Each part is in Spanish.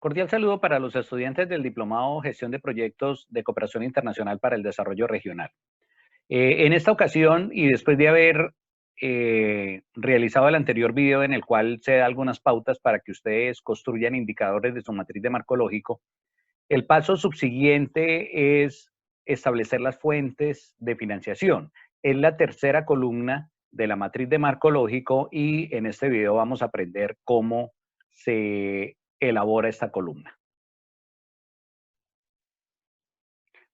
Cordial saludo para los estudiantes del Diplomado Gestión de Proyectos de Cooperación Internacional para el Desarrollo Regional. En esta ocasión, y después de haber realizado el anterior video en el cual se da algunas pautas para que ustedes construyan indicadores de su matriz de marco lógico, el paso subsiguiente es establecer las fuentes de financiación. Es la tercera columna de la matriz de marco lógico y en este video vamos a aprender cómo se elabora esta columna.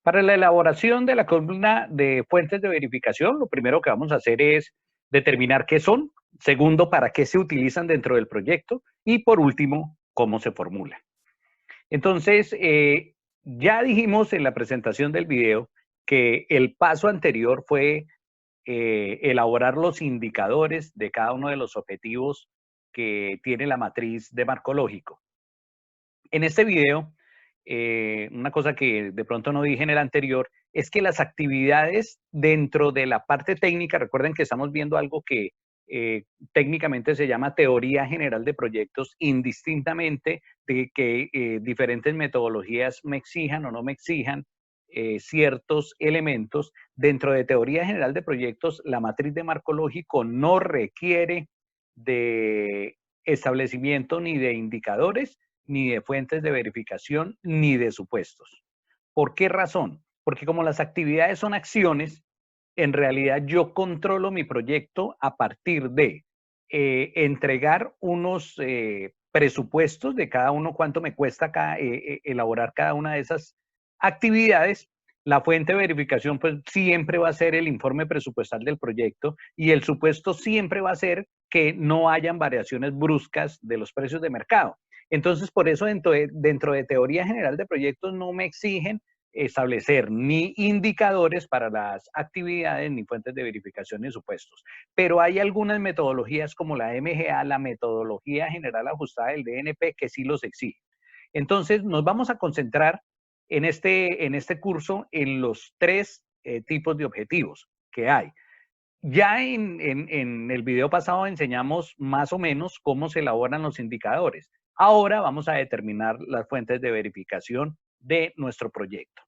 Para la elaboración de la columna de fuentes de verificación, lo primero que vamos a hacer es determinar qué son, segundo, para qué se utilizan dentro del proyecto y por último, cómo se formula. Entonces, ya dijimos en la presentación del video que el paso anterior fue elaborar los indicadores de cada uno de los objetivos que tiene la matriz de marco lógico. En este video, una cosa que de pronto no dije en el anterior, es que las actividades dentro de la parte técnica, recuerden que estamos viendo algo que técnicamente se llama teoría general de proyectos, indistintamente de que diferentes metodologías me exijan o no me exijan ciertos elementos. Dentro de teoría general de proyectos, la matriz de marco lógico no requiere de establecimiento ni de indicadores, ni de fuentes de verificación, ni de supuestos. ¿Por qué razón? Porque como las actividades son acciones, en realidad yo controlo mi proyecto a partir de entregar unos presupuestos de cada uno, cuánto me cuesta elaborar cada una de esas actividades. La fuente de verificación pues siempre va a ser el informe presupuestal del proyecto y el supuesto siempre va a ser que no hayan variaciones bruscas de los precios de mercado. Entonces, por eso dentro de teoría general de proyectos no me exigen establecer ni indicadores para las actividades, ni fuentes de verificación ni supuestos. Pero hay algunas metodologías como la MGA, la metodología general ajustada del DNP, que sí los exige. Entonces, nos vamos a concentrar en este curso en los tres tipos de objetivos que hay. Ya en el video pasado enseñamos más o menos cómo se elaboran los indicadores. Ahora vamos a determinar las fuentes de verificación de nuestro proyecto.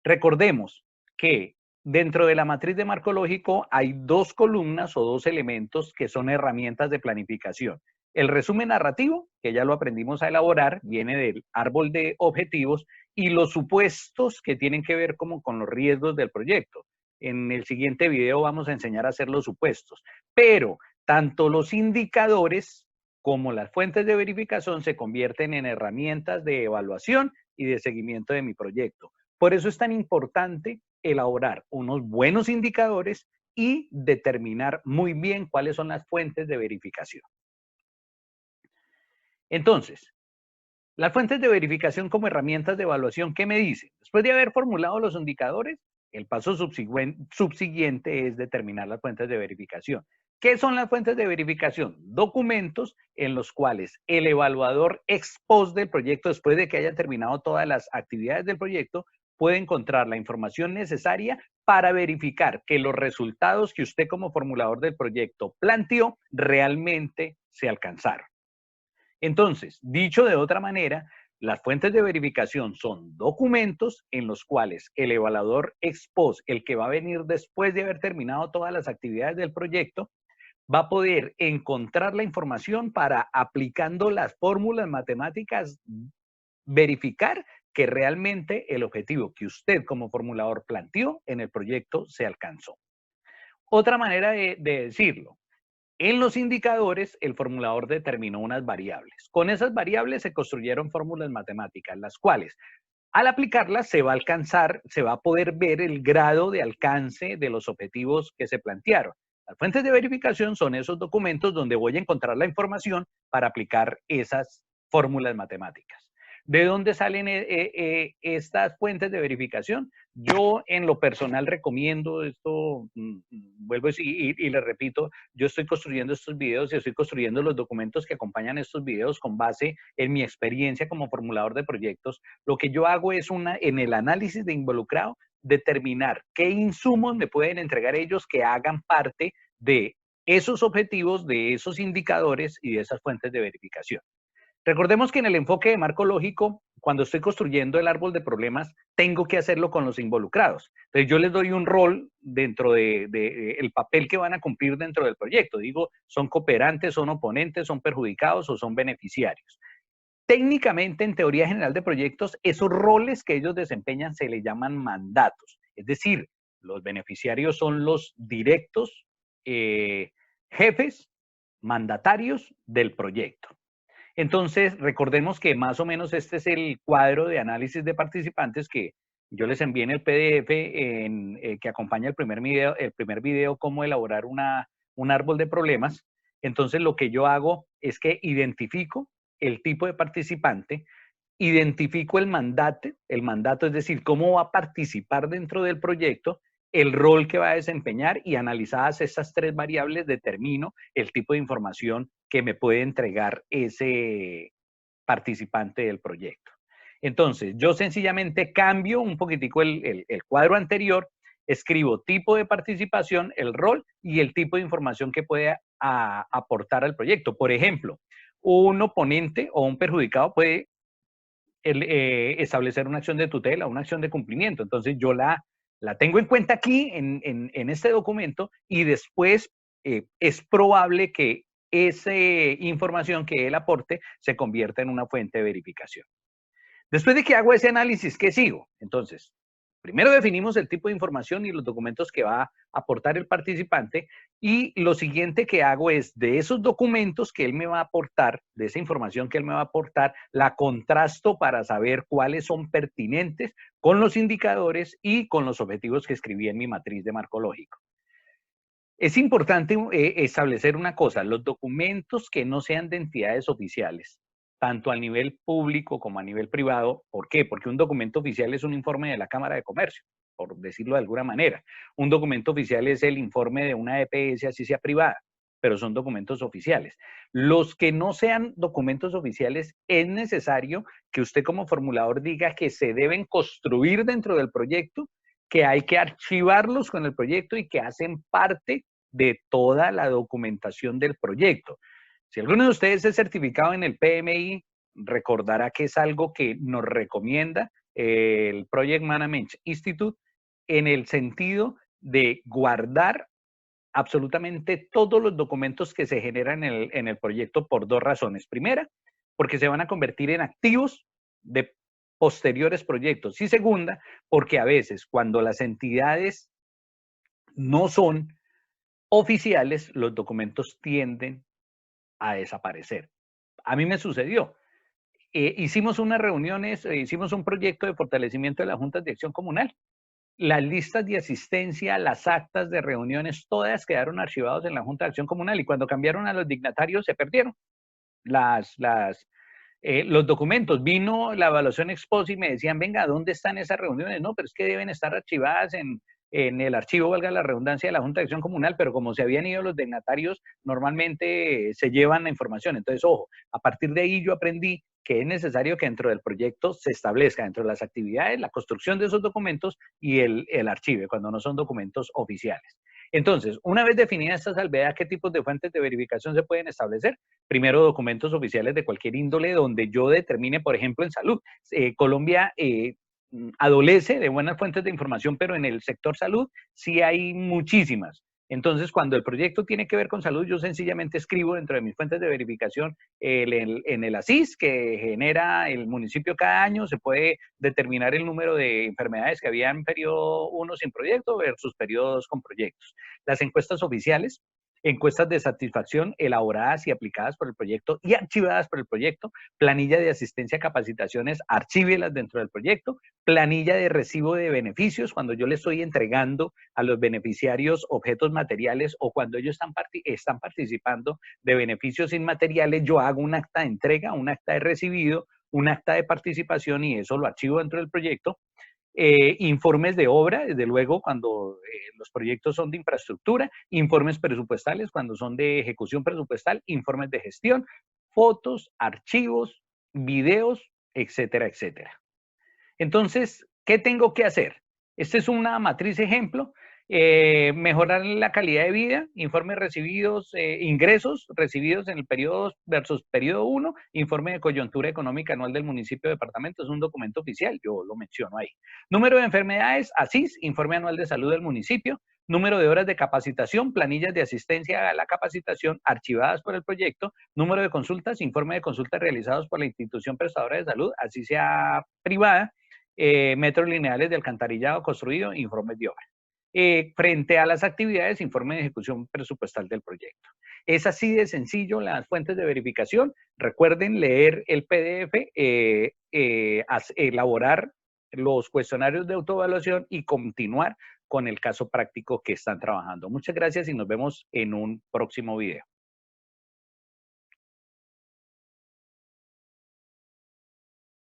Recordemos que dentro de la matriz de marco lógico hay dos columnas o dos elementos que son herramientas de planificación. El resumen narrativo, que ya lo aprendimos a elaborar, viene del árbol de objetivos, y los supuestos que tienen que ver como con los riesgos del proyecto. En el siguiente video vamos a enseñar a hacer los supuestos, pero tanto los indicadores como las fuentes de verificación se convierten en herramientas de evaluación y de seguimiento de mi proyecto. Por eso es tan importante elaborar unos buenos indicadores y determinar muy bien cuáles son las fuentes de verificación. Entonces, las fuentes de verificación como herramientas de evaluación, ¿qué me dicen? Después de haber formulado los indicadores, el paso subsiguiente es determinar las fuentes de verificación. ¿Qué son las fuentes de verificación? Documentos en los cuales el evaluador ex post del proyecto, después de que haya terminado todas las actividades del proyecto, puede encontrar la información necesaria para verificar que los resultados que usted como formulador del proyecto planteó realmente se alcanzaron. Entonces, dicho de otra manera, las fuentes de verificación son documentos en los cuales el evaluador ex post, el que va a venir después de haber terminado todas las actividades del proyecto, va a poder encontrar la información para, aplicando las fórmulas matemáticas, verificar que realmente el objetivo que usted como formulador planteó en el proyecto se alcanzó. Otra manera de decirlo: en los indicadores, el formulador determinó unas variables. Con esas variables se construyeron fórmulas matemáticas, las cuales, al aplicarlas, se va a alcanzar, se va a poder ver el grado de alcance de los objetivos que se plantearon. Las fuentes de verificación son esos documentos donde voy a encontrar la información para aplicar esas fórmulas matemáticas. ¿De dónde salen estas fuentes de verificación? Yo en lo personal recomiendo esto, vuelvo a decir y le repito, yo estoy construyendo estos videos y estoy construyendo los documentos que acompañan estos videos con base en mi experiencia como formulador de proyectos. Lo que yo hago es en el análisis de involucrado, determinar qué insumos me pueden entregar ellos que hagan parte de esos objetivos, de esos indicadores y de esas fuentes de verificación. Recordemos que en el enfoque de marco lógico, cuando estoy construyendo el árbol de problemas, tengo que hacerlo con los involucrados. Entonces yo les doy un rol dentro de el papel que van a cumplir dentro del proyecto. Digo, son cooperantes, son oponentes, son perjudicados o son beneficiarios. Técnicamente, en teoría general de proyectos, esos roles que ellos desempeñan se le llaman mandatos. Es decir, los beneficiarios son los directos jefes, mandatarios del proyecto. Entonces, recordemos que más o menos este es el cuadro de análisis de participantes que yo les envié en el PDF que acompaña el primer video, cómo elaborar un árbol de problemas. Entonces, lo que yo hago es que identifico el tipo de participante, identifico el mandato es decir, cómo va a participar dentro del proyecto, el rol que va a desempeñar y analizadas estas tres variables determino el tipo de información que me puede entregar ese participante del proyecto. Entonces, yo sencillamente cambio un poquitico el cuadro anterior, escribo tipo de participación, el rol y el tipo de información que puede aportar al proyecto. Por ejemplo, un oponente o un perjudicado puede establecer una acción de tutela, una acción de cumplimiento. Entonces yo la tengo en cuenta aquí en este documento y después es probable que esa información que él aporte se convierta en una fuente de verificación. Después de que hago ese análisis, ¿qué sigo? Entonces, primero definimos el tipo de información y los documentos que va a aportar el participante y lo siguiente que hago es de esos documentos que él me va a aportar, de esa información que él me va a aportar, la contrasto para saber cuáles son pertinentes con los indicadores y con los objetivos que escribí en mi matriz de marco lógico. Es importante establecer una cosa, los documentos que no sean de entidades oficiales, tanto a nivel público como a nivel privado, ¿por qué? Porque un documento oficial es un informe de la Cámara de Comercio, por decirlo de alguna manera. Un documento oficial es el informe de una EPS, así sea privada, pero son documentos oficiales. Los que no sean documentos oficiales, es necesario que usted como formulador diga que se deben construir dentro del proyecto, que hay que archivarlos con el proyecto y que hacen parte de toda la documentación del proyecto. Si alguno de ustedes es certificado en el PMI, recordará que es algo que nos recomienda el Project Management Institute en el sentido de guardar absolutamente todos los documentos que se generan en el proyecto por dos razones. Primera, porque se van a convertir en activos de posteriores proyectos. Y segunda, porque a veces cuando las entidades no son oficiales, los documentos tienden a desaparecer. A mí me sucedió. Hicimos unas reuniones, hicimos un proyecto de fortalecimiento de las juntas de acción comunal. Las listas de asistencia, las actas de reuniones, todas quedaron archivadas en la Junta de Acción Comunal y cuando cambiaron a los dignatarios se perdieron los documentos. Vino la evaluación ex post y me decían, venga, ¿dónde están esas reuniones? No, pero es que deben estar archivadas en el archivo, valga la redundancia, de la Junta de Acción Comunal, pero como se habían ido los dignatarios, normalmente se llevan la información. Entonces, ojo, a partir de ahí yo aprendí que es necesario que dentro del proyecto se establezca dentro de las actividades la construcción de esos documentos y el archivo, cuando no son documentos oficiales. Entonces, una vez definida esta salvedad, ¿qué tipos de fuentes de verificación se pueden establecer? Primero, documentos oficiales de cualquier índole donde yo determine, por ejemplo, en salud. Colombia adolece de buenas fuentes de información, pero en el sector salud sí hay muchísimas. Entonces, cuando el proyecto tiene que ver con salud, yo sencillamente escribo dentro de mis fuentes de verificación en el ASIS que genera el municipio cada año, se puede determinar el número de enfermedades que había en periodo 1 sin proyecto versus periodo 2 con proyectos. Las encuestas oficiales, encuestas de satisfacción elaboradas y aplicadas por el proyecto y archivadas por el proyecto, planilla de asistencia a capacitaciones, archívelas dentro del proyecto, planilla de recibo de beneficios, cuando yo le estoy entregando a los beneficiarios objetos materiales o cuando ellos están participando de beneficios inmateriales, yo hago un acta de entrega, un acta de recibido, un acta de participación y eso lo archivo dentro del proyecto. Informes de obra, desde luego, cuando los proyectos son de infraestructura, informes presupuestales cuando son de ejecución presupuestal, informes de gestión, fotos, archivos, videos, etcétera, etcétera. Entonces, ¿qué tengo que hacer? Esta es una matriz ejemplo Mejorar la calidad de vida, informes recibidos, ingresos recibidos en el periodo versus periodo 1, informe de coyuntura económica anual del municipio o departamento, es un documento oficial, yo lo menciono ahí. Número de enfermedades, ASIS, informe anual de salud del municipio. Número de horas de capacitación, planillas de asistencia a la capacitación archivadas por el proyecto. Número de consultas, informe de consultas realizados por la institución prestadora de salud, así sea privada. Metros lineales de alcantarillado construido, informes de obra. Frente a las actividades, informe de ejecución presupuestal del proyecto. Es así de sencillo las fuentes de verificación. Recuerden leer el PDF, elaborar los cuestionarios de autoevaluación y continuar con el caso práctico que están trabajando. Muchas gracias y nos vemos en un próximo video.